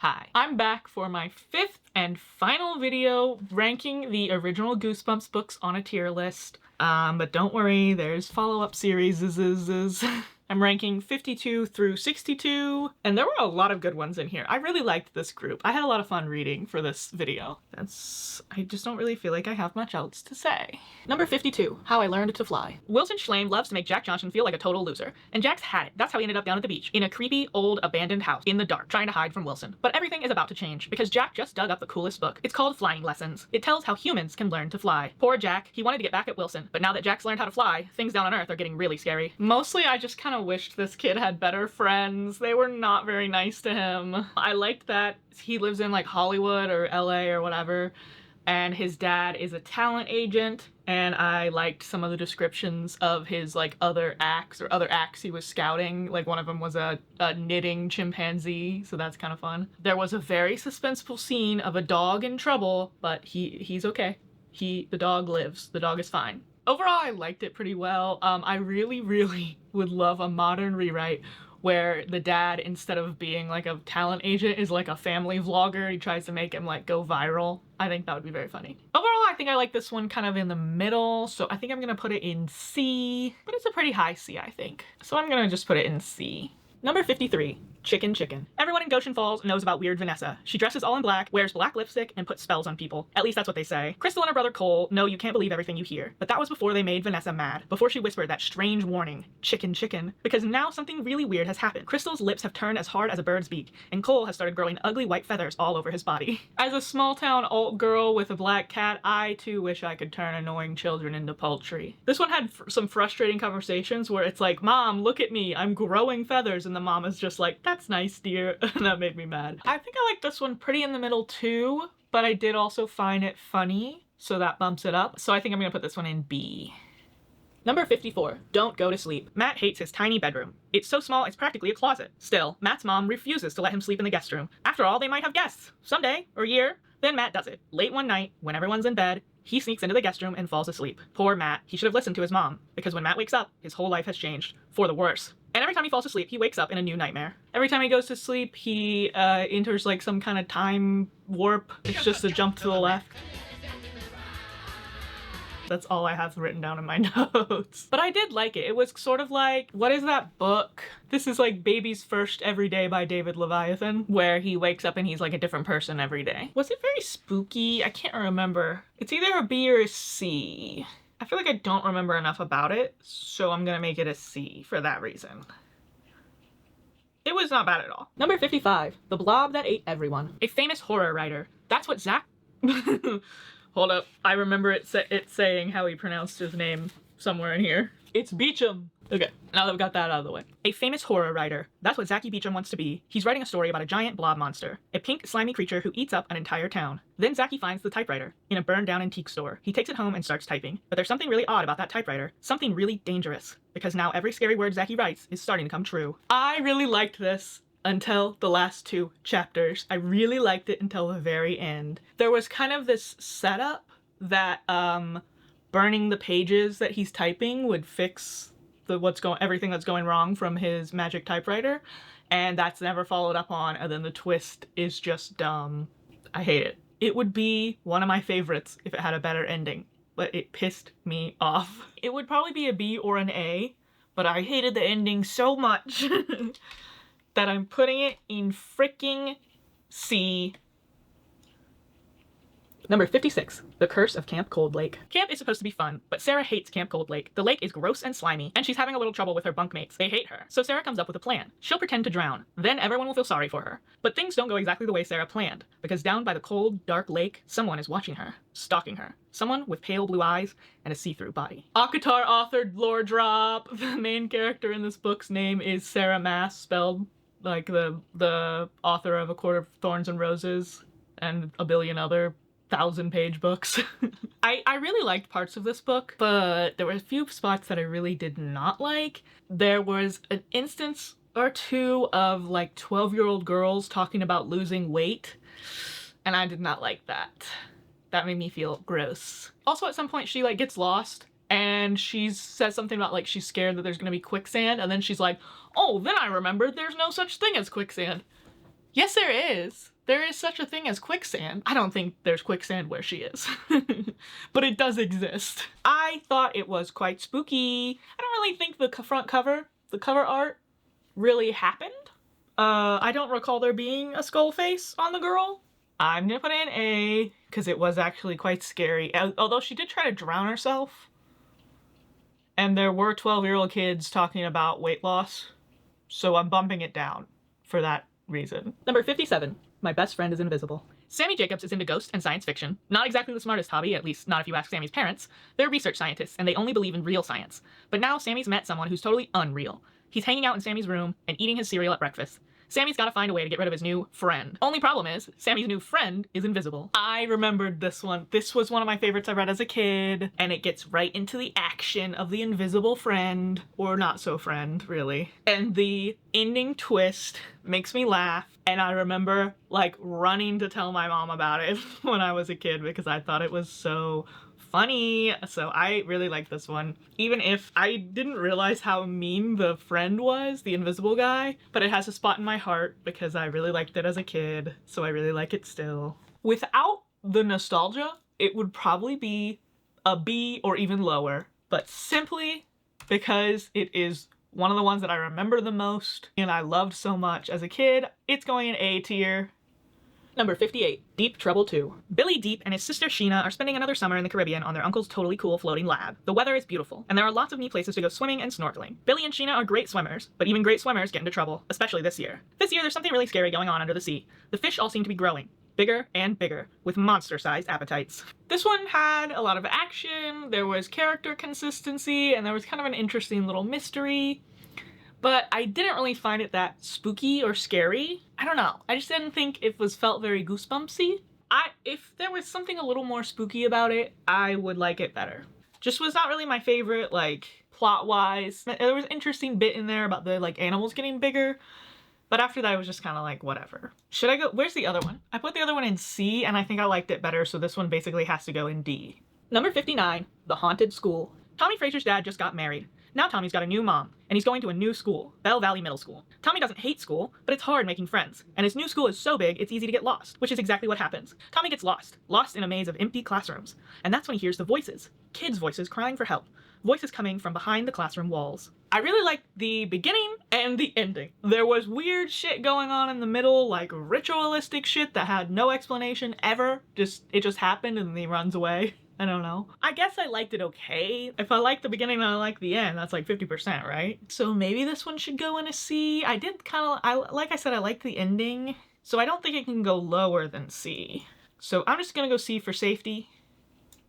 Hi, I'm back for my 5th and final video ranking the original Goosebumps books on a tier list. But don't worry, there's follow-up series. I'm ranking 52 through 62, and there were a lot of good ones in here. I really liked this group. I had a lot of fun reading for this video. I just don't really feel like I have much else to say. Number 52, How I Learned to Fly. Wilson Schlame loves to make Jack Johnson feel like a total loser, and Jack's had it. That's how he ended up down at the beach, in a creepy, old, abandoned house, in the dark, trying to hide from Wilson. But everything is about to change, because Jack just dug up the coolest book. It's called Flying Lessons. It tells how humans can learn to fly. Poor Jack, he wanted to get back at Wilson, but now that Jack's learned how to fly, things down on Earth are getting really scary. Mostly, I just kind of wished this kid had better friends. They were not very nice to him. I liked that he lives in like Hollywood or LA or whatever, and his dad is a talent agent, and I liked some of the descriptions of his like other acts he was scouting. Like one of them was a knitting chimpanzee, so that's kind of fun. There was a very suspenseful scene of a dog in trouble, but he's okay. The dog lives. The dog is fine. Overall, I liked it pretty well. I really would love a modern rewrite where the dad, instead of being like a talent agent, is like a family vlogger. He tries to make him like go viral. I think that would be very funny. Overall, I think I like this one kind of in the middle, so I think I'm gonna put it in C, but it's a pretty high C, I think. So I'm gonna just put it in C. Number 53, Chicken Chicken. Everyone in Goshen Falls knows about Weird Vanessa. She dresses all in black, wears black lipstick, and puts spells on people. At least that's what they say. Crystal and her brother Cole know you can't believe everything you hear. But that was before they made Vanessa mad. Before she whispered that strange warning, Chicken Chicken. Because now something really weird has happened. Crystal's lips have turned as hard as a bird's beak, and Cole has started growing ugly white feathers all over his body. As a small town alt girl with a black cat, I too wish I could turn annoying children into poultry. This one had some frustrating conversations where it's like, Mom, look at me, I'm growing feathers, and the mom is just like, that's nice, dear. And that made me mad. I think I like this one pretty in the middle too, but I did also find it funny, so that bumps it up. So I think I'm gonna put this one in B. Number 54, Don't Go to Sleep. Matt hates his tiny bedroom. It's so small, it's practically a closet. Still, Matt's mom refuses to let him sleep in the guest room. After all, they might have guests. Someday, or year. Then Matt does it. Late one night, when everyone's in bed, he sneaks into the guest room and falls asleep. Poor Matt. He should have listened to his mom, because when Matt wakes up, his whole life has changed. For the worse. And every time he falls asleep, he wakes up in a new nightmare. Every time he goes to sleep, he enters like some kind of time warp. It's just a jump to the left. That's all I have written down in my notes. But I did like it. It was sort of like, what is that book? This is like Baby's First Every Day by David Leviathan, where he wakes up and he's like a different person every day. Was it very spooky? I can't remember. It's either a B or a C. I feel like I don't remember enough about it, so I'm gonna make it a C for that reason. It was not bad at all. Number 55, The Blob That Ate Everyone. A famous horror writer. That's what Zach... Hold up, I remember it saying how he pronounced his name somewhere in here. It's Beecham. Okay, now that we've got that out of the way. A famous horror writer. That's what Zachy Beecham wants to be. He's writing a story about a giant blob monster. A pink, slimy creature who eats up an entire town. Then Zachy finds the typewriter in a burned-down antique store. He takes it home and starts typing. But there's something really odd about that typewriter. Something really dangerous. Because now every scary word Zachy writes is starting to come true. I really liked this until the last 2 chapters. I really liked it until the very end. There was kind of this setup that burning the pages that he's typing would fix everything that's going wrong from his magic typewriter, and that's never followed up on, and then the twist is just dumb. I hate it. It would be one of my favorites if it had a better ending, but it pissed me off. It would probably be a B or an A, but I hated the ending so much that I'm putting it in freaking C. Number 56, The Curse of Camp Cold Lake. Camp is supposed to be fun, but Sarah hates Camp Cold Lake. The lake is gross and slimy, and she's having a little trouble with her bunkmates. They hate her. So Sarah comes up with a plan. She'll pretend to drown. Then everyone will feel sorry for her. But things don't go exactly the way Sarah planned, because down by the cold, dark lake, someone is watching her, stalking her. Someone with pale blue eyes and a see-through body. Akatar authored lore drop. The main character in this book's name is Sarah Maas, spelled like the author of A Court of Thorns and Roses and a billion other 1,000-page books. I really liked parts of this book, but there were a few spots that I really did not like. There was an instance or two of like 12-year-old girls talking about losing weight, and I did not like that. That made me feel gross. Also, at some point she like gets lost and she says something about like she's scared that there's gonna be quicksand, and then she's like, oh, then I remembered there's no such thing as quicksand. Yes, there is. There is such a thing as quicksand. I don't think there's quicksand where she is, but it does exist. I thought it was quite spooky. I don't really think the front cover, the cover art, really happened. I don't recall there being a skull face on the girl. I'm gonna put in A, because it was actually quite scary. Although she did try to drown herself. And there were 12-year-old kids talking about weight loss. So I'm bumping it down for that reason. Number 57, my best friend is invisible. Sammy Jacobs is into ghosts and science fiction. Not exactly the smartest hobby, at least not if you ask Sammy's parents. They're research scientists, and they only believe in real science. But now Sammy's met someone who's totally unreal. He's hanging out in Sammy's room and eating his cereal at breakfast. Sammy's gotta find a way to get rid of his new friend. Only problem is, Sammy's new friend is invisible. I remembered this one. This was one of my favorites I read as a kid, and it gets right into the action of the invisible friend, or not so friend, really. And the ending twist makes me laugh, and I remember like running to tell my mom about it when I was a kid because I thought it was so funny. So I really like this one, even if I didn't realize how mean the friend was, the invisible guy, but it has a spot in my heart because I really liked it as a kid, so I really like it still. Without the nostalgia, it would probably be a B or even lower, but simply because it is one of the ones that I remember the most and I loved so much as a kid, it's going in A tier. Number 58, Deep Trouble 2. Billy Deep and his sister Sheena are spending another summer in the Caribbean on their uncle's totally cool floating lab. The weather is beautiful, and there are lots of neat places to go swimming and snorkeling. Billy and Sheena are great swimmers, but even great swimmers get into trouble, especially this year. This year, there's something really scary going on under the sea. The fish all seem to be growing, bigger and bigger, with monster-sized appetites. This one had a lot of action, there was character consistency, and there was kind of an interesting little mystery. But I didn't really find it that spooky or scary. I don't know. I just didn't think it felt very goosebumpsy. If there was something a little more spooky about it, I would like it better. Just was not really my favorite, like, plot-wise. There was an interesting bit in there about the, like, animals getting bigger. But after that, I was just kind of like, whatever. Should I go? Where's the other one? I put the other one in C, and I think I liked it better, so this one basically has to go in D. Number 59, The Haunted School. Tommy Frazier's dad just got married. Now Tommy's got a new mom, and he's going to a new school, Bell Valley Middle School. Tommy doesn't hate school, but it's hard making friends, and his new school is so big it's easy to get lost, which is exactly what happens. Tommy gets lost in a maze of empty classrooms, and that's when he hears the voices. Kids' voices crying for help. Voices coming from behind the classroom walls. I really liked the beginning and the ending. There was weird shit going on in the middle, like ritualistic shit that had no explanation ever. It just happened and then he runs away. I don't know. I guess I liked it okay. If I like the beginning and I like the end, that's like 50%, right? So maybe this one should go in a C. I did kind of, like I said, I liked the ending. So I don't think it can go lower than C. So I'm just gonna go C for safety,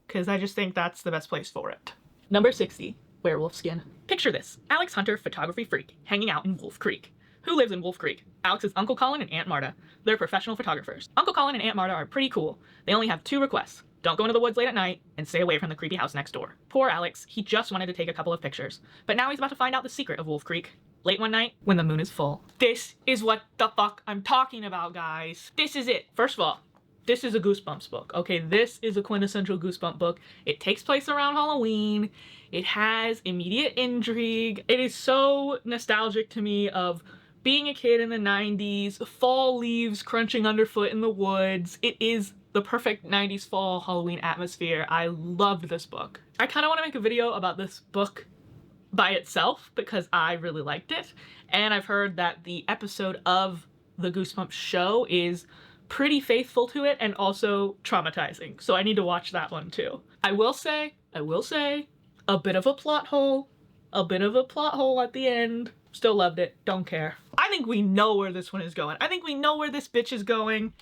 because I just think that's the best place for it. Number 60, Werewolf Skin. Picture this, Alex Hunter, photography freak, hanging out in Wolf Creek. Who lives in Wolf Creek? Alex's Uncle Colin and Aunt Marta. They're professional photographers. Uncle Colin and Aunt Marta are pretty cool. They only have 2 requests. Don't go into the woods late at night, and stay away from the creepy house next door. Poor Alex, he just wanted to take a couple of pictures, but now he's about to find out the secret of Wolf Creek. Late one night, when the moon is full. This is what the fuck I'm talking about, guys. This is it. First of all, this is a Goosebumps book, okay? This is a quintessential Goosebump book. It takes place around Halloween. It has immediate intrigue. It is so nostalgic to me of being a kid in the 90s, fall leaves crunching underfoot in the woods. It is the perfect 90s fall Halloween atmosphere. I loved this book. I kind of want to make a video about this book by itself because I really liked it. And I've heard that the episode of the Goosebumps show is pretty faithful to it and also traumatizing. So I need to watch that one too. I will say, a bit of a plot hole at the end. Still loved it, don't care. I think we know where this one is going. I think we know where this bitch is going.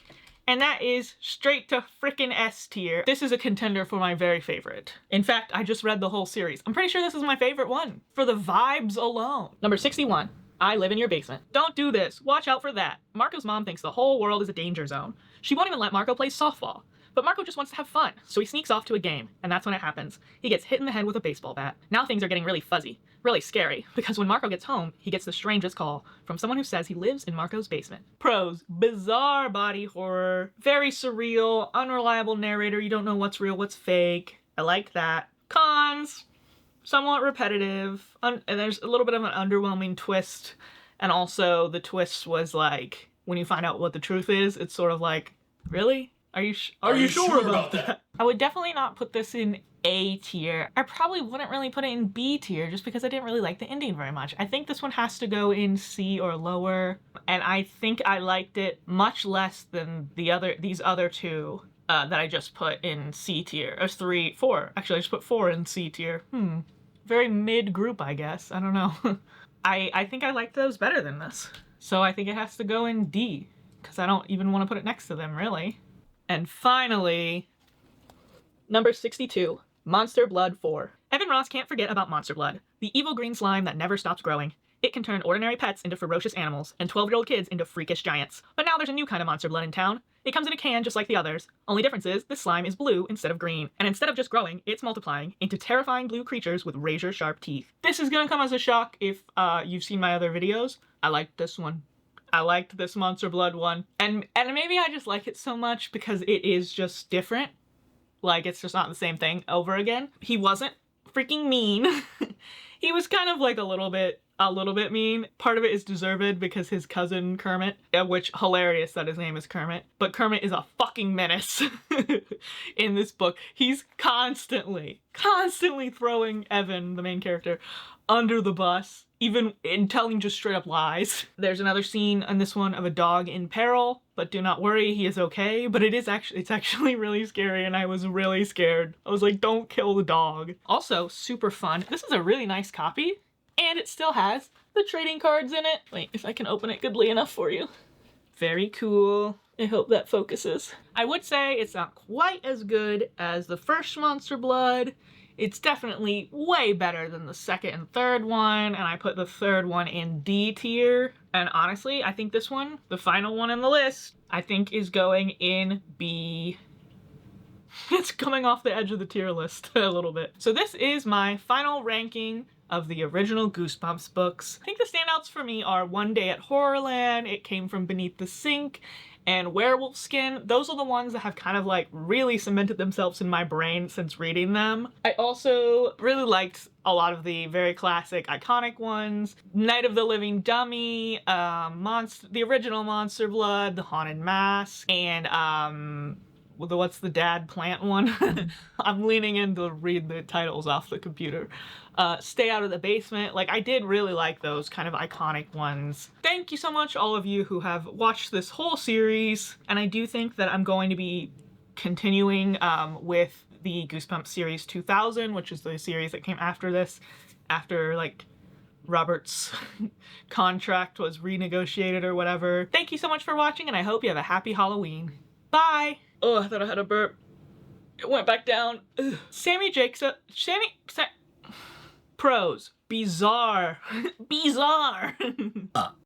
And that is straight to frickin' S tier. This is a contender for my very favorite. In fact, I just read the whole series. I'm pretty sure this is my favorite one for the vibes alone. Number 61, I Live in Your Basement. Don't do this, watch out for that. Marco's mom thinks the whole world is a danger zone. She won't even let Marco play softball. But Marco just wants to have fun, so he sneaks off to a game, and that's when it happens. He gets hit in the head with a baseball bat. Now things are getting really fuzzy, really scary, because when Marco gets home, he gets the strangest call from someone who says he lives in Marco's basement. Pros, bizarre body horror, very surreal, unreliable narrator, you don't know what's real, what's fake. I like that. Cons, somewhat repetitive, and there's a little bit of an underwhelming twist, and also the twist was like when you find out what the truth is, it's sort of like, really? Are you sure about that? I would definitely not put this in A tier. I probably wouldn't really put it in B tier just because I didn't really like the ending very much. I think this one has to go in C or lower, and I think I liked it much less than these other two that I just put in C tier. Or 3, 4. Actually, I just put 4 in C tier. Very mid group, I guess. I don't know. I think I liked those better than this. So I think it has to go in D, because I don't even want to put it next to them, really. And finally, number 62, Monster Blood 4. Evan Ross can't forget about Monster Blood, the evil green slime that never stops growing. It can turn ordinary pets into ferocious animals and 12-year-old kids into freakish giants. But now there's a new kind of Monster Blood in town. It comes in a can just like the others. Only difference is this slime is blue instead of green. And instead of just growing, it's multiplying into terrifying blue creatures with razor-sharp teeth. This is gonna come as a shock if you've seen my other videos. I liked this one. I liked this Monster Blood one. And maybe I just like it so much because it is just different. Like, it's just not the same thing over again. He wasn't freaking mean. He was kind of like a little bit mean. Part of it is deserved because his cousin Kermit, which hilarious that his name is Kermit, but Kermit is a fucking menace in this book. He's constantly throwing Evan, the main character, under the bus, even in telling just straight up lies. There's another scene in this one of a dog in peril, but do not worry, he is okay. But it's actually really scary, and I was really scared. I was like, don't kill the dog. Also, super fun. This is a really nice copy, and it still has the trading cards in it. Wait, if I can open it goodly enough for you. Very cool. I hope that focuses. I would say it's not quite as good as the first Monster Blood. It's definitely way better than the second and third one, and I put the third one in D tier. And honestly, I think this one, the final one in the list, I think is going in B. It's coming off the edge of the tier list a little bit. So this is my final ranking of the original Goosebumps books. I think the standouts for me are One Day at Horrorland, It Came From Beneath the Sink, and Werewolf Skin. Those are the ones that have kind of like really cemented themselves in my brain since reading them. I also really liked a lot of the very classic iconic ones. Night of the Living Dummy, the original Monster Blood, The Haunted Mask, and what's the dad plant one? I'm leaning in to read the titles off the computer. Stay Out of the Basement. Like, I did really like those kind of iconic ones. Thank you so much, all of you who have watched this whole series. And I do think that I'm going to be continuing with the Goosebumps series 2000, which is the series that came after this, after like Robert's contract was renegotiated or whatever. Thank you so much for watching, and I hope you have a happy Halloween. Bye! Oh, I thought I had a burp. It went back down. Ugh. Pros. Bizarre. Bizarre.